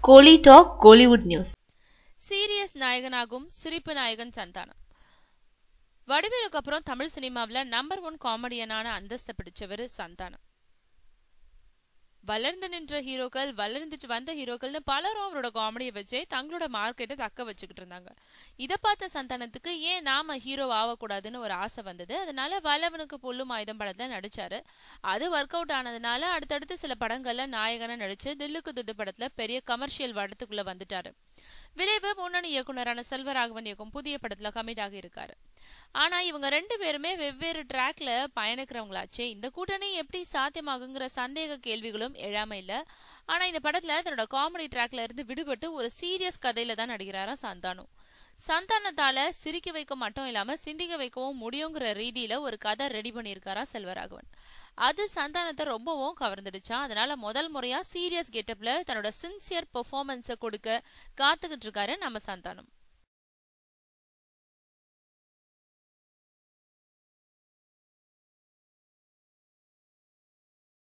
கோலி talk Kollywood news. Serious நாயகனாகும் சிரிப்பு நாயகன் சந்தானம். வடிவேலுக்கு அப்புறம் தமிழ் சினிமாவில் நம்பர் 1 காமெடியனான அந்தஸ்தை பிடிச்சவர் சந்தானம். வளர்ந்து நின்ற ஹீரோக்கள், வளர்ந்துட்டு வந்த ஹீரோக்கள்னு பலரும் அவரோட காமெடியை வச்சே தங்களோட மார்க்கெட்டை தக்க வச்சுக்கிட்டு இருந்தாங்க. இதை பார்த்த சந்தானத்துக்கு ஏன் நாம ஹீரோ ஆகக்கூடாதுன்னு ஒரு ஆசை வந்தது. அதனால வல்லவனுக்கு புல்லும் ஆயுதம் படத்துல நடிச்சாரு. அது ஒர்க் அவுட் ஆனதுனால அடுத்தடுத்து சில படங்கள்ல நாயகனா நடிச்சு தில்லுக்கு துட்டு படத்துல பெரிய கமர்ஷியல் வடத்துக்குள்ள வந்துட்டாரு. விளைவு முன்னணி இயக்குனரான செல்வராகவன் இயக்கும் புதிய படத்துல கமிட் ஆகி இருக்காரு. ஆனா இவங்க 2 பேருமே வெவ்வேறு டிராக்ல பயணிக்கிறவங்களாச்சே. இந்த கூட்டணி எப்படி சாத்தியமாகுங்கிற சந்தேக கேள்விகளும் எழாம இல்ல. ஆனா இந்த படத்துல தன்னோட காமெடி டிராக்ல இருந்து விடுபட்டு ஒரு சீரியஸ் கதையில தான் நடிக்கிறாரா சந்தானம். சந்தானத்தால சிரிக்க வைக்க மட்டும் இல்லாம சிந்திக்க வைக்கவும் முடியுங்கிற ரீதியில ஒரு கதை ரெடி பண்ணியிருக்காரா செல்வராகவன். அது சந்தானத்தை ரொம்பவும் கவர்ந்துடுச்சா. அதனால முதல் முறையா சீரியஸ் கெட்டப்ல தன்னோட சின்சியர் பெர்ஃபார்மன்ஸை கொடுக்க காத்துக்கிட்டு இருக்காரு நம்ம சந்தானம்.